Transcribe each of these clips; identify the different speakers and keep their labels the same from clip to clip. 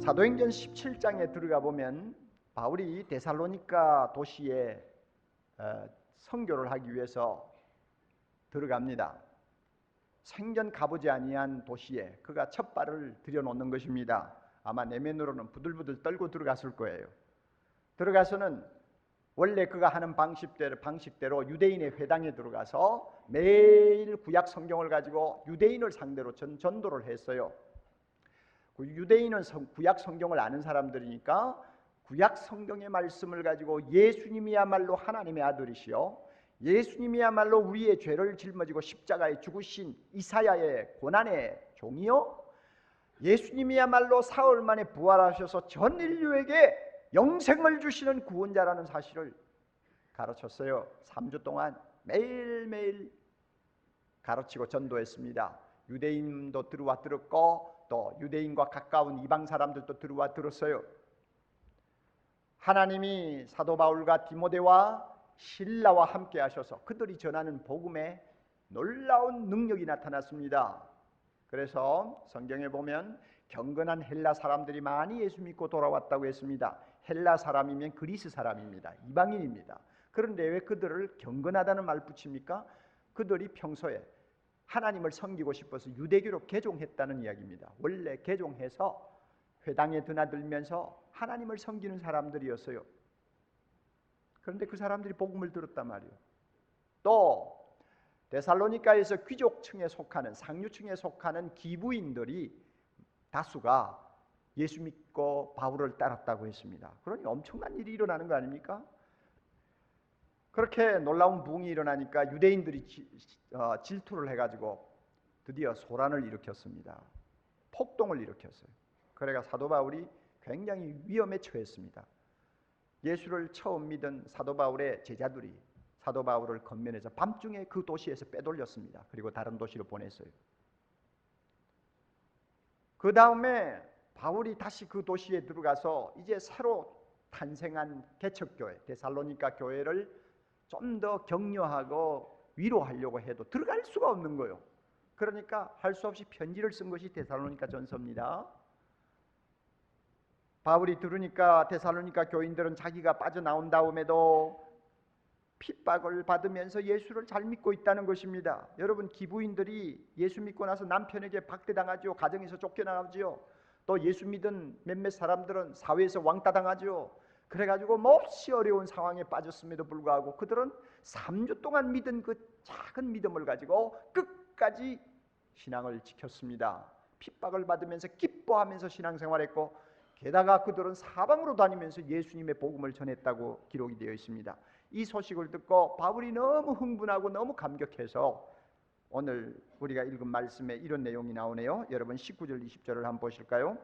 Speaker 1: 사도행전 17장에 들어가 보면 바울이 데살로니가 도시에 선교를 하기 위해서 들어갑니다. 생전 가보지 아니한 도시에 그가 첫 발을 들여놓는 것입니다. 아마 내면으로는 부들부들 떨고 들어갔을 거예요. 들어가서는 원래 그가 하는 방식대로 유대인의 회당에 들어가서 매일 구약 성경을 가지고 유대인을 상대로 전도를 했어요. 유대인은 구약 성경을 아는 사람들이니까 구약 성경의 말씀을 가지고 예수님이야말로 하나님의 아들이시요 예수님이야말로 우리의 죄를 짊어지고 십자가에 죽으신 이사야의 고난의 종이요 예수님이야말로 사흘 만에 부활하셔서 전 인류에게 영생을 주시는 구원자라는 사실을 가르쳤어요. 3주 동안 매일매일 가르치고 전도했습니다. 유대인도 들어와 들었고 또 유대인과 가까운 이방 사람들도 들어와 들었어요. 하나님이 사도 바울과 디모데와 실라와 함께 하셔서 그들이 전하는 복음에 놀라운 능력이 나타났습니다. 그래서 성경에 보면 경건한 헬라 사람들이 많이 예수 믿고 돌아왔다고 했습니다. 헬라 사람이면 그리스 사람입니다. 이방인입니다. 그런데 왜 그들을 경건하다는 말 붙입니까? 그들이 평소에 하나님을 섬기고 싶어서 유대교로 개종했다는 이야기입니다. 원래 개종해서 회당에 드나들면서 하나님을 섬기는 사람들이었어요. 그런데 그 사람들이 복음을 들었단 말이에요. 또 데살로니가에서 귀족층에 속하는 상류층에 속하는 기부인들이 다수가 예수 믿고 바울을 따랐다고 했습니다. 그러니 엄청난 일이 일어나는 거 아닙니까? 그렇게 놀라운 부흥이 일어나니까 유대인들이 질투를 해가지고 드디어 소란을 일으켰습니다. 폭동을 일으켰어요. 그래가 사도 바울이 굉장히 위험에 처했습니다. 예수를 처음 믿은 사도 바울의 제자들이 사도 바울을 건면해서 밤중에 그 도시에서 빼돌렸습니다. 그리고 다른 도시로 보냈어요. 그 다음에 바울이 다시 그 도시에 들어가서 이제 새로 탄생한 개척교회 데살로니가 교회를 좀 더 격려하고 위로하려고 해도 들어갈 수가 없는 거예요. 그러니까 할 수 없이 편지를 쓴 것이 데살로니가 전서입니다. 바울이 들으니까 데살로니가 교인들은 자기가 빠져나온 다음에도 핍박을 받으면서 예수를 잘 믿고 있다는 것입니다. 여러분, 기부인들이 예수 믿고 나서 남편에게 박대당하죠. 가정에서 쫓겨나가죠. 또 예수 믿은 몇몇 사람들은 사회에서 왕따당하죠. 그래가지고 몹시 어려운 상황에 빠졌음에도 불구하고 그들은 3주 동안 믿은 그 작은 믿음을 가지고 끝까지 신앙을 지켰습니다. 핍박을 받으면서 기뻐하면서 신앙생활했고 게다가 그들은 사방으로 다니면서 예수님의 복음을 전했다고 기록이 되어 있습니다. 이 소식을 듣고 바울이 너무 흥분하고 너무 감격해서 오늘 우리가 읽은 말씀에 이런 내용이 나오네요. 여러분 19절 20절을 한번 보실까요?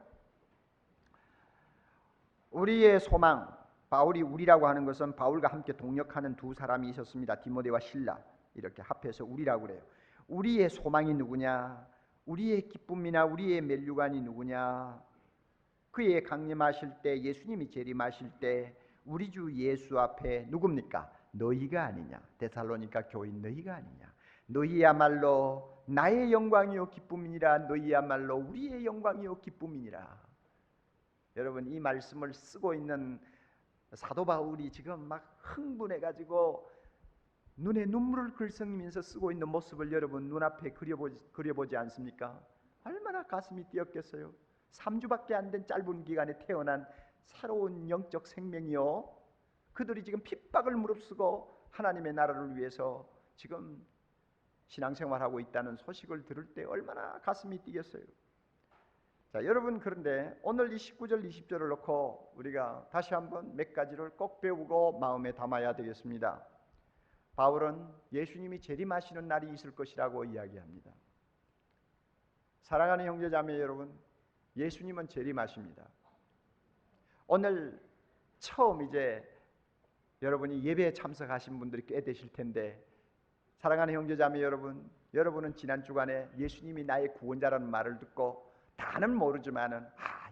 Speaker 1: 우리의 소망, 바울이 우리라고 하는 것은 바울과 함께 동역하는 두 사람이 있었습니다. 디모데와 실라, 이렇게 합해서 우리라고 그래요. 우리의 소망이 누구냐? 우리의 기쁨이나 우리의 면류관이 누구냐? 그의 강림하실 때, 예수님이 재림하실 때 우리 주 예수 앞에 누굽니까? 너희가 아니냐? 데살로니가 교인 너희가 아니냐? 너희야말로 나의 영광이요 기쁨이니라. 너희야말로 우리의 영광이요 기쁨이니라. 여러분, 이 말씀을 쓰고 있는 사도 바울이 지금 막 흥분해가지고 눈에 눈물을 글썽이면서 쓰고 있는 모습을 여러분 눈앞에 그려보지 않습니까? 얼마나 가슴이 뛰었겠어요. 3주밖에 안 된 짧은 기간에 태어난 새로운 영적 생명이요, 그들이 지금 핍박을 무릅쓰고 하나님의 나라를 위해서 지금 신앙생활하고 있다는 소식을 들을 때 얼마나 가슴이 뛰겠어요. 자, 여러분, 그런데 오늘 이 19절 20절을 놓고 우리가 다시 한번 몇 가지를 꼭 배우고 마음에 담아야 되겠습니다. 바울은 예수님이 재림하시는 날이 있을 것이라고 이야기합니다. 사랑하는 형제자매 여러분, 예수님은 재림하십니다. 오늘 처음 이제 여러분이 예배에 참석하신 분들이 꽤 되실 텐데, 사랑하는 형제자매 여러분, 여러분은 지난 주간에 예수님이 나의 구원자라는 말을 듣고 다는 모르지만은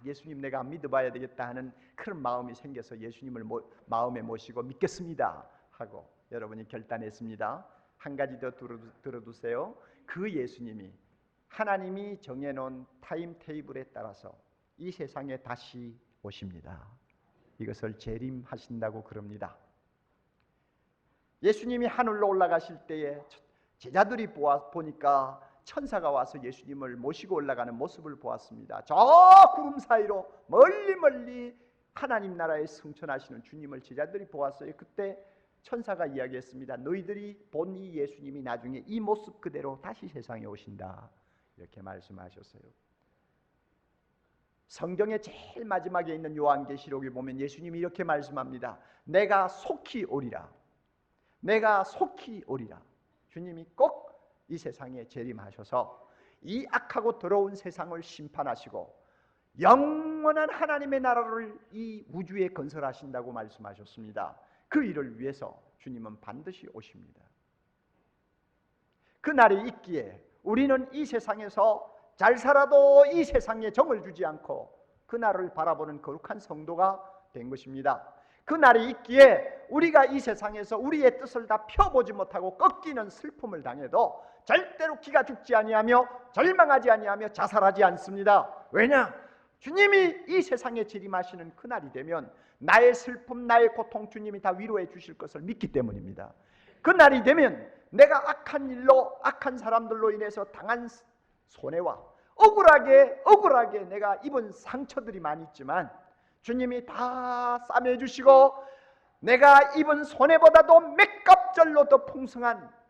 Speaker 1: 예수님 내가 믿어봐야 되겠다 하는 그런 마음이 생겨서 예수님을 마음에 모시고 믿겠습니다 하고 여러분이 결단했습니다. 한 가지 더 들어두세요. 그 예수님이 하나님이 정해놓은 타임 테이블에 따라서 이 세상에 다시 오십니다. 이것을 재림하신다고 그럽니다. 예수님이 하늘로 올라가실 때에 제자들이 보니까 천사가 와서 예수님을 모시고 올라가는 모습을 보았습니다. 저 구름 사이로 멀리 하나님 나라에 승천하시는 주님을 제자들이 보았어요. 그때 천사가 이야기했습니다. 너희들이 본 이 예수님이 나중에 이 모습 그대로 다시 세상에 오신다. 이렇게 말씀하셨어요. 성경의 제일 마지막에 있는 요한계시록에 보면 예수님이 이렇게 말씀합니다. 내가 속히 오리라. 내가 속히 오리라. 주님이 꼭 이 세상에 재림하셔서 이 악하고 더러운 세상을 심판하시고 영원한 하나님의 나라를 이 우주에 건설하신다고 말씀하셨습니다. 그 일을 위해서 주님은 반드시 오십니다. 그 날이 있기에 우리는 이 세상에서 잘 살아도 이 세상에 정을 주지 않고 그 날을 바라보는 거룩한 성도가 된 것입니다. 그 날이 있기에 우리가 이 세상에서 우리의 뜻을 다 펴보지 못하고 꺾이는 슬픔을 당해도 절대로 기가 죽지 아니하며 절망하지 아니하며 자살하지 않습니다. 왜냐? 주님이 이 세상에 재림하시는 그 날이 되면 나의 슬픔, 나의 고통 주님이 다 위로해 주실 것을 믿기 때문입니다. 그 날이 되면 내가 악한 일로, 악한 사람들로 인해서 당한 손해와 억울하게 내가 입은 상처들이 많이 있지만 주님이 다 싸매주시고 내가 입은 손해보다도 몇 갑절로 더 풍성한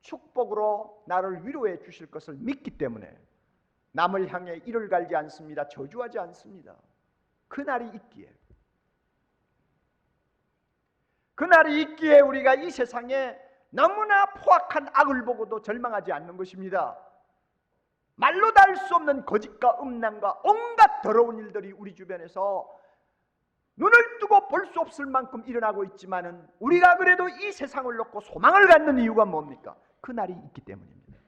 Speaker 1: 축복으로 나를 위로해 주실 것을 믿기 때문에 남을 향해 이를 갈지 않습니다. 저주하지 않습니다. 그날이 있기에, 그날이 있기에 우리가 이 세상에 너무나 포악한 악을 보고도 절망하지 않는 것입니다. 말로 다 할 수 없는 거짓과 음란과 온갖 더러운 일들이 우리 주변에서 눈을 뜨고 볼 수 없을 만큼 일어나고 있지만은 우리가 그래도 이 세상을 놓고 소망을 갖는 이유가 뭡니까? 그 날이 있기 때문입니다.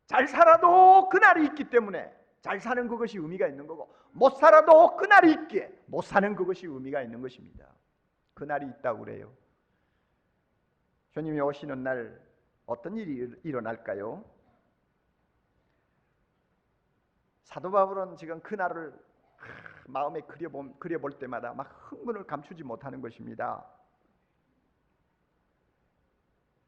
Speaker 1: 잘 살아도 그 날이 있기 때문에 잘 사는 그것이 의미가 있는 거고, 못 살아도 그 날이 있기에 못 사는 그것이 의미가 있는 것입니다. 그 날이 있다고 그래요. 주님이 오시는 날 어떤 일이 일어날까요? 사도 바울은 지금 그 날을 마음에 그려볼 때마다 막 흥분을 감추지 못하는 것입니다.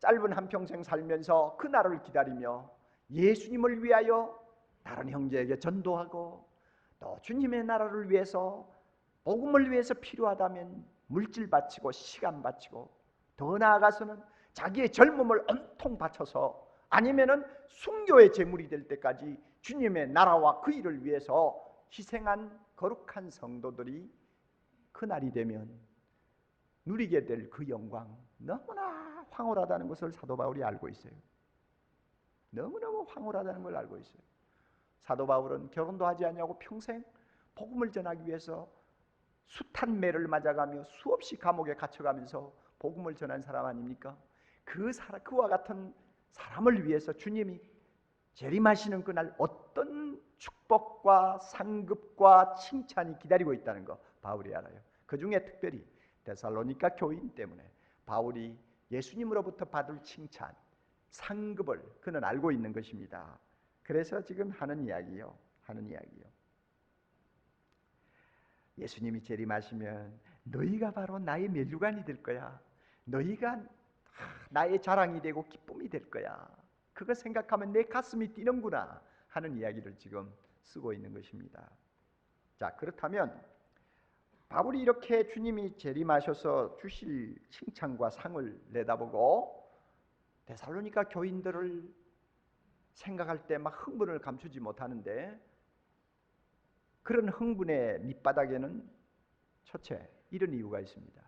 Speaker 1: 짧은 한평생 살면서 그 날을 기다리며 예수님을 위하여 다른 형제에게 전도하고 또 주님의 나라를 위해서, 복음을 위해서 필요하다면 물질 바치고 시간 바치고 더 나아가서는 자기의 젊음을 온통 바쳐서 아니면은 순교의 제물이 될 때까지 주님의 나라와 그 일을 위해서 희생한 거룩한 성도들이 그날이 되면 누리게 될 그 영광, 너무나 황홀하다는 것을 사도 바울이 알고 있어요. 너무너무 황홀하다는 걸 알고 있어요. 사도 바울은 결혼도 하지 않냐고 평생 복음을 전하기 위해서 숱한 매를 맞아가며 수없이 감옥에 갇혀가면서 복음을 전한 사람 아닙니까? 그와 같은 사람을 위해서 주님이 재림하시는 그날 어떤 축복과 상급과 칭찬이 기다리고 있다는 거 바울이 알아요. 그 중에 특별히 데살로니가 교인 때문에 바울이 예수님으로부터 받을 칭찬, 상급을 그는 알고 있는 것입니다. 그래서 지금 하는 이야기요. 예수님이 재림하시면 너희가 바로 나의 면류관이 될 거야. 너희가 나의 자랑이 되고 기쁨이 될 거야. 그거 생각하면 내 가슴이 뛰는구나 하는 이야기를 지금 쓰고 있는 것입니다. 자, 그렇다면 바울이 이렇게 주님이 재림하셔서 주실 칭찬과 상을 내다보고 데살로니가 교인들을 생각할 때 막 흥분을 감추지 못하는데, 그런 흥분의 밑바닥에는 첫째 이런 이유가 있습니다.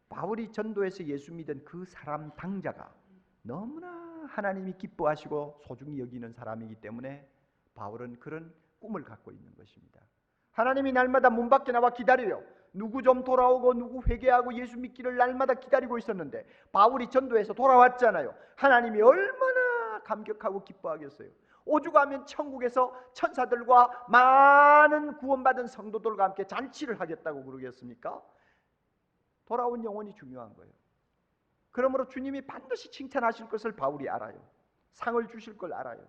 Speaker 1: 바울이 전도해서 예수 믿은 그 사람 당자가 너무나 하나님이 기뻐하시고 소중히 여기는 사람이기 때문에 바울은 그런 꿈을 갖고 있는 것입니다. 하나님이 날마다 문 밖에 나와 기다려요. 누구 좀 돌아오고 누구 회개하고 예수 믿기를 날마다 기다리고 있었는데 바울이 전도해서 돌아왔잖아요. 하나님이 얼마나 감격하고 기뻐하겠어요. 오죽하면 천국에서 천사들과 많은 구원받은 성도들과 함께 잔치를 하겠다고 그러겠습니까? 돌아온 영혼이 중요한 거예요. 그러므로 주님이 반드시 칭찬하실 것을 바울이 알아요. 상을 주실 걸 알아요.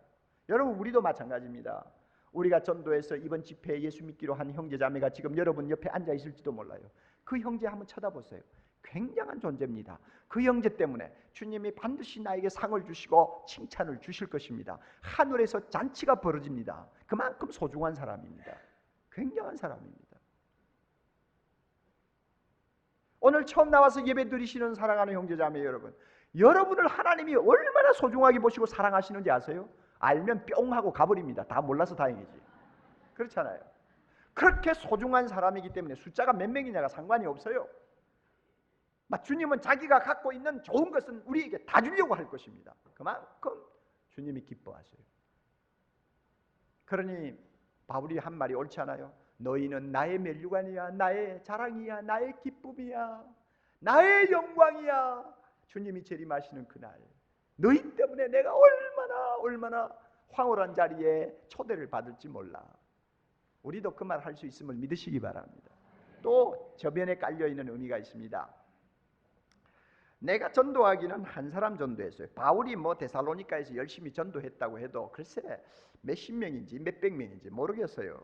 Speaker 1: 여러분, 우리도 마찬가지입니다. 우리가 전도해서 이번 집회에 예수 믿기로 한 형제자매가 지금 여러분 옆에 앉아 있을지도 몰라요. 그 형제 한번 쳐다보세요. 굉장한 존재입니다. 그 형제 때문에 주님이 반드시 나에게 상을 주시고 칭찬을 주실 것입니다. 하늘에서 잔치가 벌어집니다. 그만큼 소중한 사람입니다. 굉장한 사람입니다. 오늘 처음 나와서 예배 드리시는 사랑하는 형제자매 여러분, 여러분을 하나님이 얼마나 소중하게 보시고 사랑하시는지 아세요? 알면 뿅 하고 가버립니다. 다 몰라서 다행이지. 그렇잖아요. 그렇게 소중한 사람이기 때문에 숫자가 몇 명이냐가 상관이 없어요. 주님은 자기가 갖고 있는 좋은 것은 우리에게 다 주려고 할 것입니다. 그만큼 주님이 기뻐하세요. 그러니 바울이 한 말이 옳지 않아요? 너희는 나의 면류관이야, 나의 자랑이야, 나의 기쁨이야, 나의 영광이야. 주님이 재림하시는 그날, 너희 때문에 내가 얼마나 황홀한 자리에 초대를 받을지 몰라. 우리도 그 말 할 수 있음을 믿으시기 바랍니다. 또 저변에 깔려있는 의미가 있습니다. 내가 전도하기는 한 사람 전도했어요. 바울이 데살로니가에서 열심히 전도했다고 해도 글쎄 몇십 명인지 몇백 명인지 모르겠어요.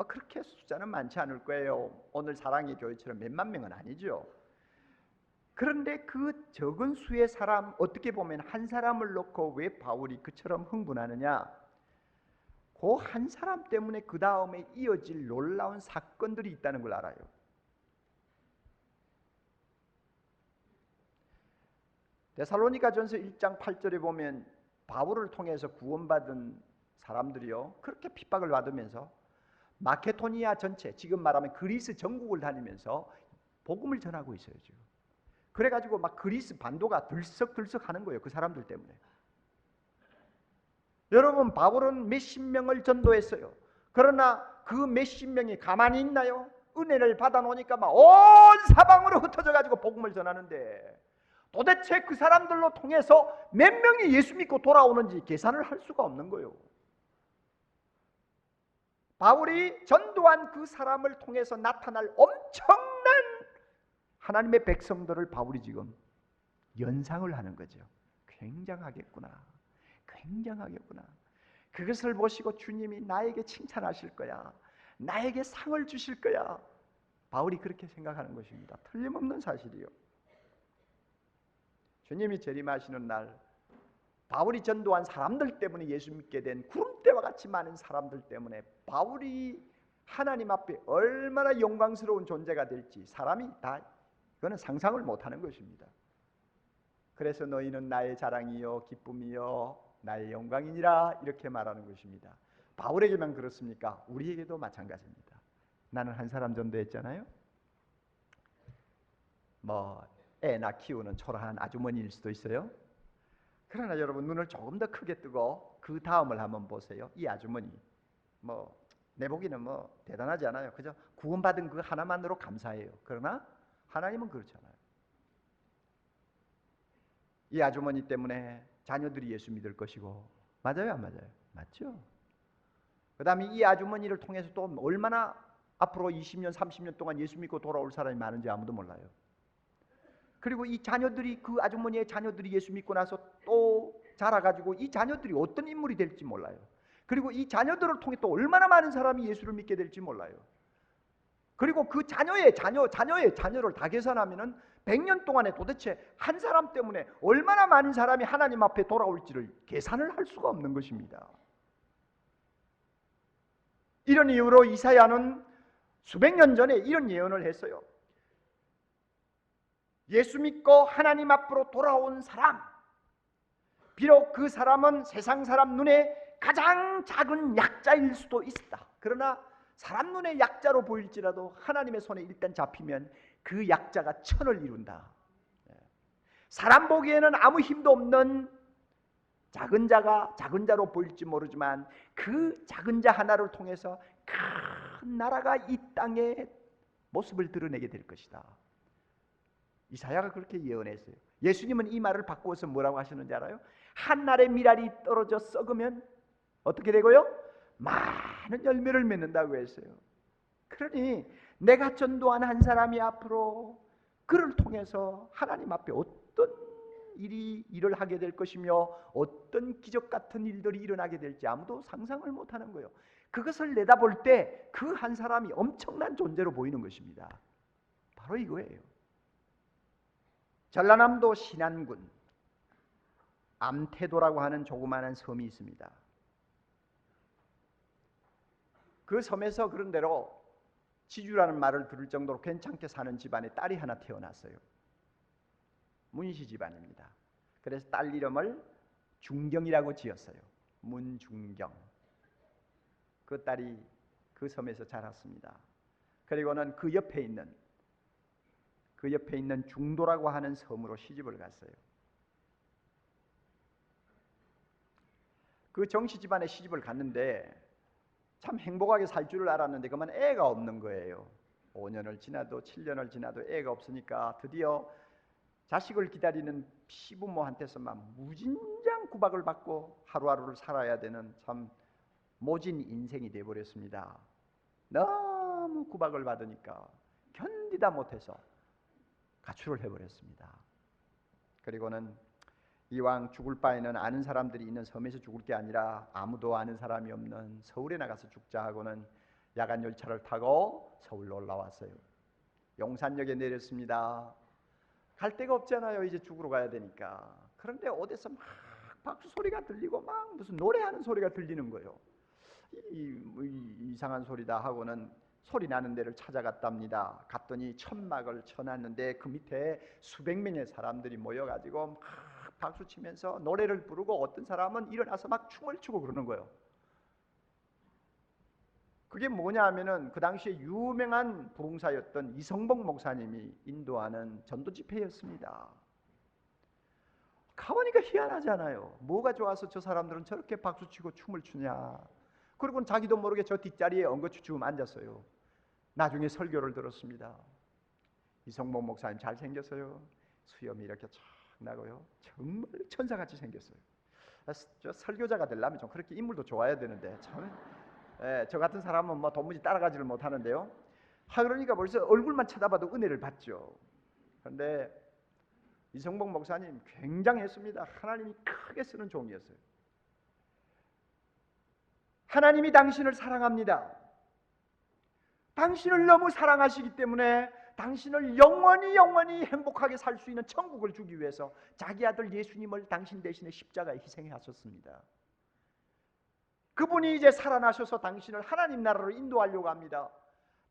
Speaker 1: 그렇게 숫자는 많지 않을 거예요. 오늘 사랑의 교회처럼 몇만 명은 아니죠. 그런데 그 적은 수의 사람, 어떻게 보면 한 사람을 놓고 왜 바울이 그처럼 흥분하느냐? 그 한 사람 때문에 그 다음에 이어질 놀라운 사건들이 있다는 걸 알아요. 데살로니가전서 1장 8절에 보면 바울을 통해서 구원받은 사람들이요, 그렇게 핍박을 받으면서 마케도니아 전체, 지금 말하면 그리스 전국을 다니면서 복음을 전하고 있어요. 지금 그래가지고 그리스 반도가 들썩들썩 하는 거예요. 그 사람들 때문에. 여러분, 바울은 몇십 명을 전도했어요. 그러나 그 몇십 명이 가만히 있나요? 은혜를 받아놓으니까 온 사방으로 흩어져가지고 복음을 전하는데 도대체 그 사람들로 통해서 몇 명이 예수 믿고 돌아오는지 계산을 할 수가 없는 거예요. 바울이 전도한 그 사람을 통해서 나타날 엄청난 하나님의 백성들을 바울이 지금 연상을 하는 거죠. 굉장하겠구나. 굉장하겠구나. 그것을 보시고 주님이 나에게 칭찬하실 거야. 나에게 상을 주실 거야. 바울이 그렇게 생각하는 것입니다. 틀림없는 사실이요. 주님이 재림하시는 날, 바울이 전도한 사람들 때문에 예수 믿게 된 구름대와 같이 많은 사람들 때문에 바울이 하나님 앞에 얼마나 영광스러운 존재가 될지 사람이 다 그거는 상상을 못하는 것입니다. 그래서 너희는 나의 자랑이요 기쁨이요 나의 영광이니라 이렇게 말하는 것입니다. 바울에게만 그렇습니까? 우리에게도 마찬가지입니다. 나는 한 사람 전도했잖아요. 애 낳 키우는 초라한 아주머니일 수도 있어요. 그러나 여러분, 눈을 조금 더 크게 뜨고 그 다음을 한번 보세요. 이 아주머니 내 보기는 대단하지 않아요. 그죠? 구원받은 그 하나만으로 감사해요. 그러나 하나님은 그렇잖아요. 이 아주머니 때문에 자녀들이 예수 믿을 것이고, 맞아요 안 맞아요? 맞죠. 그 다음에 이 아주머니를 통해서 또 얼마나 앞으로 20년 30년 동안 예수 믿고 돌아올 사람이 많은지 아무도 몰라요. 그리고 이 자녀들이, 그 아주머니의 자녀들이 예수 믿고 나서 또 자라가지고 이 자녀들이 어떤 인물이 될지 몰라요. 그리고 이 자녀들을 통해 또 얼마나 많은 사람이 예수를 믿게 될지 몰라요. 그리고 그 자녀의 자녀를 다 계산하면은 100년 동안에 도대체 한 사람 때문에 얼마나 많은 사람이 하나님 앞에 돌아올지를 계산을 할 수가 없는 것입니다. 이런 이유로 이사야는 수백 년 전에 이런 예언을 했어요. 예수 믿고 하나님 앞으로 돌아온 사람, 비록 그 사람은 세상 사람 눈에 가장 작은 약자일 수도 있다. 그러나 사람 눈에 약자로 보일지라도 하나님의 손에 일단 잡히면 그 약자가 천을 이룬다. 사람 보기에는 아무 힘도 없는 작은 자로 보일지 모르지만 그 작은 자 하나를 통해서 큰 나라가 이 땅에 모습을 드러내게 될 것이다. 이사야가 그렇게 예언했어요. 예수님은 이 말을 바꾸어서 뭐라고 하시는지 알아요? 한 알의 밀알이 떨어져 썩으면 어떻게 되고요? 많은 열매를 맺는다고 했어요. 그러니 내가 전도한 한 사람이 앞으로 그를 통해서 하나님 앞에 어떤 일을 하게 될 것이며 어떤 기적 같은 일들이 일어나게 될지 아무도 상상을 못하는 거예요. 그것을 내다볼 때 그 한 사람이 엄청난 존재로 보이는 것입니다. 바로 이거예요. 전라남도 신안군 암태도라고 하는 조그마한 섬이 있습니다. 그 섬에서 그런 대로 지주라는 말을 들을 정도로 괜찮게 사는 집안에 딸이 하나 태어났어요. 문씨 집안입니다. 그래서 딸 이름을 중경이라고 지었어요. 문중경. 그 딸이 그 섬에서 자랐습니다. 그리고는 그 옆에 있는 중도라고 하는 섬으로 시집을 갔어요. 그 정씨 집안에 시집을 갔는데 참 행복하게 살 줄을 알았는데 그만 애가 없는 거예요. 5년을 지나도 7년을 지나도 애가 없으니까 드디어 자식을 기다리는 시부모한테서만 무진장 구박을 받고 하루하루를 살아야 되는 참 모진 인생이 되어버렸습니다. 너무 구박을 받으니까 견디다 못해서 가출을 해버렸습니다. 그리고는 이왕 죽을 바에는 아는 사람들이 있는 섬에서 죽을 게 아니라 아무도 아는 사람이 없는 서울에 나가서 죽자 하고는 야간 열차를 타고 서울로 올라왔어요. 용산역에 내렸습니다. 갈 데가 없잖아요. 이제 죽으러 가야 되니까. 그런데 어디서 막 박수 소리가 들리고 막 무슨 노래하는 소리가 들리는 거예요. 이상한 소리다 하고는 소리 나는 데를 찾아갔답니다. 갔더니 천막을 쳐놨는데 그 밑에 수백 명의 사람들이 모여가지고 막 박수 치면서 노래를 부르고 어떤 사람은 일어나서 막 춤을 추고 그러는 거예요. 그게 뭐냐 하면은 그 당시에 유명한 부흥사였던 이성복 목사님이 인도하는 전도 집회였습니다. 가보니까 희한하잖아요. 뭐가 좋아서 저 사람들은 저렇게 박수치고 춤을 추냐. 그리고는 자기도 모르게 저 뒷자리에 엉거주춤 앉았어요. 나중에 설교를 들었습니다. 이성복 목사님 잘생겼어요. 수염이 이렇게 쫙 나고요. 정말 천사같이 생겼어요. 저 설교자가 되려면 좀 그렇게 인물도 좋아야 되는데 저 같은 사람은 뭐 도무지 따라가지를 못하는데요. 그러니까 벌써 얼굴만 쳐다봐도 은혜를 받죠. 그런데 이성복 목사님 굉장했습니다. 하나님이 크게 쓰는 종이었어요. 하나님이 당신을 사랑합니다. 당신을 너무 사랑하시기 때문에 당신을 영원히 행복하게 살 수 있는 천국을 주기 위해서 자기 아들 예수님을 당신 대신에 십자가에 희생해 하셨습니다. 그분이 이제 살아나셔서 당신을 하나님 나라로 인도하려고 합니다.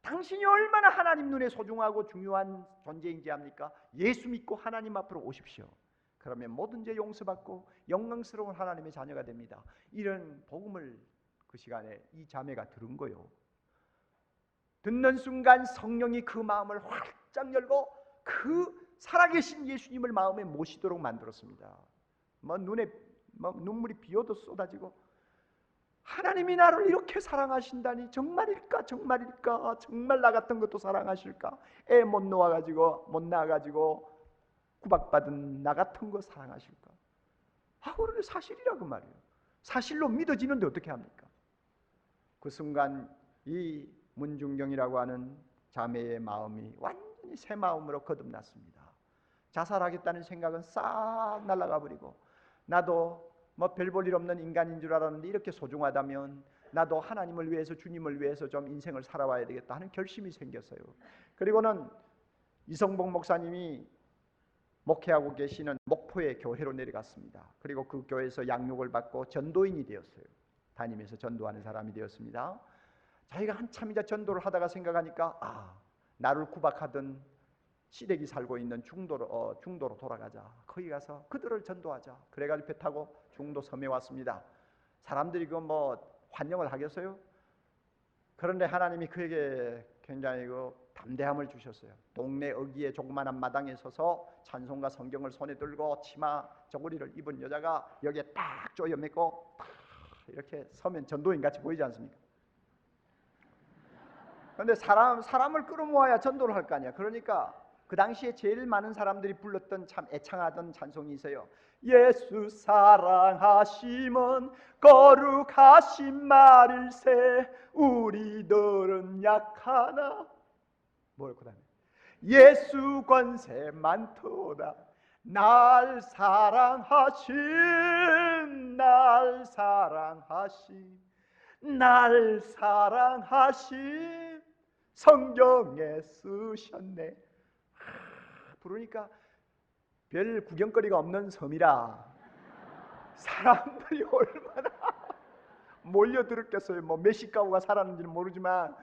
Speaker 1: 당신이 얼마나 하나님 눈에 소중하고 중요한 존재인지 압니까? 예수 믿고 하나님 앞으로 오십시오. 그러면 모든 죄 용서받고 영광스러운 하나님의 자녀가 됩니다. 이런 복음을 그 시간에 이 자매가 들은 거예요. 듣는 순간 성령이 그 마음을 활짝 열고 그 살아계신 예수님을 마음에 모시도록 만들었습니다. 눈에 눈물이 비어도 쏟아지고 하나님이 나를 이렇게 사랑하신다니 정말일까? 정말 나 같은 것도 사랑하실까? 애 못 낳아가지고 구박받은 나 같은 거 사랑하실까? 그런데 사실이라 그 말이에요. 사실로 믿어지는데 어떻게 합니까? 그 순간 이 문중경이라고 하는 자매의 마음이 완전히 새 마음으로 거듭났습니다. 자살하겠다는 생각은 싹 날아가 버리고 나도 별 볼 일 없는 인간인 줄 알았는데 이렇게 소중하다면 나도 하나님을 위해서 주님을 위해서 좀 인생을 살아와야 되겠다 하는 결심이 생겼어요. 그리고는 이성복 목사님이 목회하고 계시는 목포의 교회로 내려갔습니다. 그리고 그 교회에서 양육을 받고 전도인이 되었어요. 다니면서 전도하는 사람이 되었습니다. 자기가 한참 이제 전도를 하다가 생각하니까 나를 구박하던 시댁이 살고 있는 중도로 돌아가자. 거기 가서 그들을 전도하자. 그래가지고 배 타고 중도 섬에 왔습니다. 사람들이 환영을 하겠어요? 그런데 하나님이 그에게 굉장히 담대함을 주셨어요. 동네 어귀의 조그마한 마당에 서서 찬송가 성경을 손에 들고 치마 저고리를 입은 여자가 여기에 딱 조여 맺고 이렇게 서면 전도인 같이 보이지 않습니까? 그런데 사람을 끌어모아야 전도를 할 거 아니야. 그러니까 그 당시에 제일 많은 사람들이 불렀던 참 애창하던 찬송이 있어요. 예수 사랑하심은 거룩하신 말일세 우리들은 약하나 그 다음에 예수 권세 많도다 날 사랑하신, 날 사랑하신, 날 사랑하신 성경에 쓰셨네. 부르니까 별 구경거리가 없는 섬이라 사람들이 얼마나 몰려들었겠어요. 뭐 몇십 가구가 살았는지는 모르지만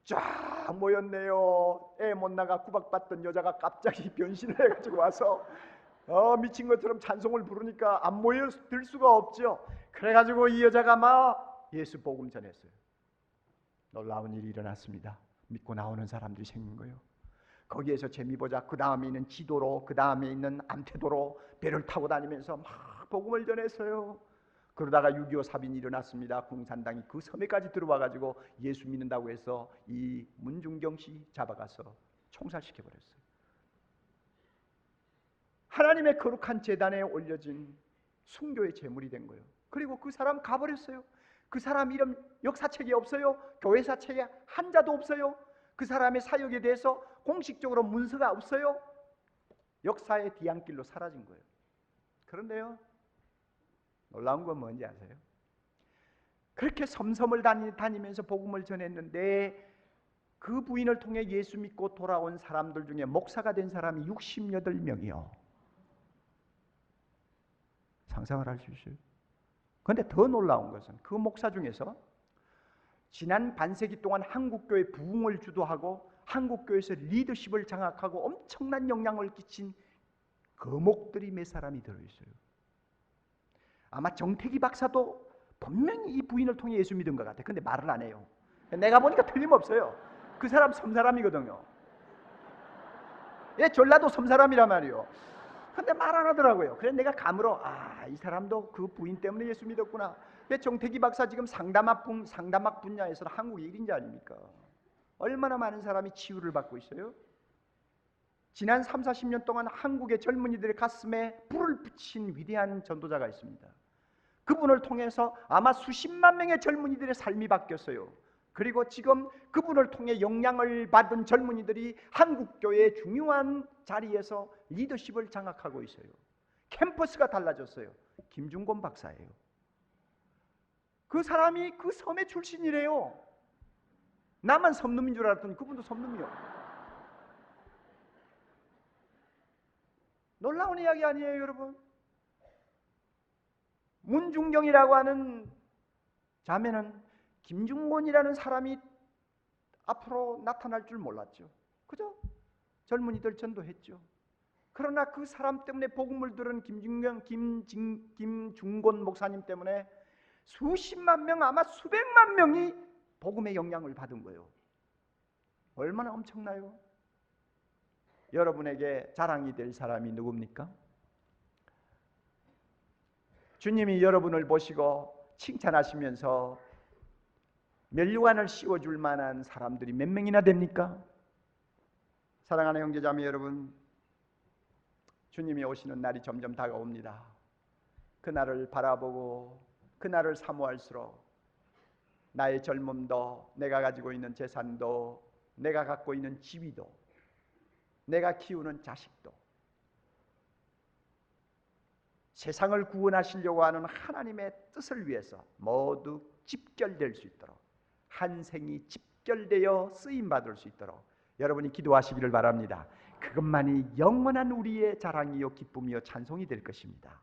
Speaker 1: 쫙 모였네요. 애 못 나가 구박받던 여자가 갑자기 변신을 해가지고 와서 미친 것처럼 찬송을 부르니까 안 모여들 수가 없죠. 그래가지고 이 여자가 막 예수 복음 전했어요. 놀라운 일이 일어났습니다. 믿고 나오는 사람들이 생긴 거예요. 거기에서 재미 보자. 그 다음에 있는 지도로, 그 다음에 있는 암태도로 배를 타고 다니면서 막 복음을 전했어요. 그러다가 6.25 사변이 일어났습니다. 공산당이 그 섬에까지 들어와가지고 예수 믿는다고 해서 이 문중경 씨 잡아가서 총살시켜버렸어요. 하나님의 거룩한 제단에 올려진 순교의 제물이 된 거예요. 그리고 그 사람 가버렸어요. 그 사람 이름 역사책에 없어요. 교회사책에 한자도 없어요. 그 사람의 사역에 대해서 공식적으로 문서가 없어요. 역사의 뒤안길로 사라진 거예요. 그런데요, 놀라운 건 뭔지 아세요? 그렇게 섬섬을 다니면서 복음을 전했는데 그 부인을 통해 예수 믿고 돌아온 사람들 중에 목사가 된 사람이 68명이요. 상상을 할 수 있어요? 그런데 더 놀라운 것은 그 목사 중에서 지난 반세기 동안 한국교회 부흥을 주도하고 한국교회에서 리더십을 장악하고 엄청난 영향을 끼친 거목들이 몇 사람이 들어있어요. 아마 정태기 박사도 분명히 이 부인을 통해 예수 믿은 것 같아요. 근데 말을 안 해요. 내가 보니까 틀림없어요. 그 사람 섬사람이거든요. 예, 전라도 섬사람이란 말이에요. 근데 말 안 하더라고요. 그래서 내가 감으로 이 사람도 그 부인 때문에 예수 믿었구나. 정태기 박사 지금 상담학 분야에서는 한국 1인자 아닙니까? 얼마나 많은 사람이 치유를 받고 있어요? 지난 3, 40년 동안 한국의 젊은이들의 가슴에 불을 붙인 위대한 전도자가 있습니다. 그분을 통해서 아마 수십만 명의 젊은이들의 삶이 바뀌었어요. 그리고 지금 그분을 통해 영향을 받은 젊은이들이 한국교회의 중요한 자리에서 리더십을 장악하고 있어요. 캠퍼스가 달라졌어요. 김중곤 박사예요. 그 사람이 그 섬의 출신이래요. 나만 섬놈인 줄 알았더니 그분도 섬놈이요. 놀라운 이야기 아니에요, 여러분? 문중경이라고 하는 자매는 김중곤이라는 사람이 앞으로 나타날 줄 몰랐죠. 그죠? 젊은이들 전도했죠. 그러나 그 사람 때문에 복음을 들은 김중곤 목사님 때문에 수십만 명, 아마 수백만 명이 복음의 영향을 받은 거예요. 얼마나 엄청나요? 여러분에게 자랑이 될 사람이 누굽니까? 주님이 여러분을 보시고 칭찬하시면서 면류관을 씌워줄 만한 사람들이 몇 명이나 됩니까? 사랑하는 형제자매 여러분, 주님이 오시는 날이 점점 다가옵니다. 그날을 바라보고 그날을 사모할수록 나의 젊음도, 내가 가지고 있는 재산도, 내가 갖고 있는 지위도, 내가 키우는 자식도, 세상을 구원하시려고 하는 하나님의 뜻을 위해서 모두 집결될 수 있도록, 한 생이 집결되어 쓰임받을 수 있도록 여러분이 기도하시기를 바랍니다. 그것만이 영원한 우리의 자랑이요 기쁨이요 찬송이 될 것입니다.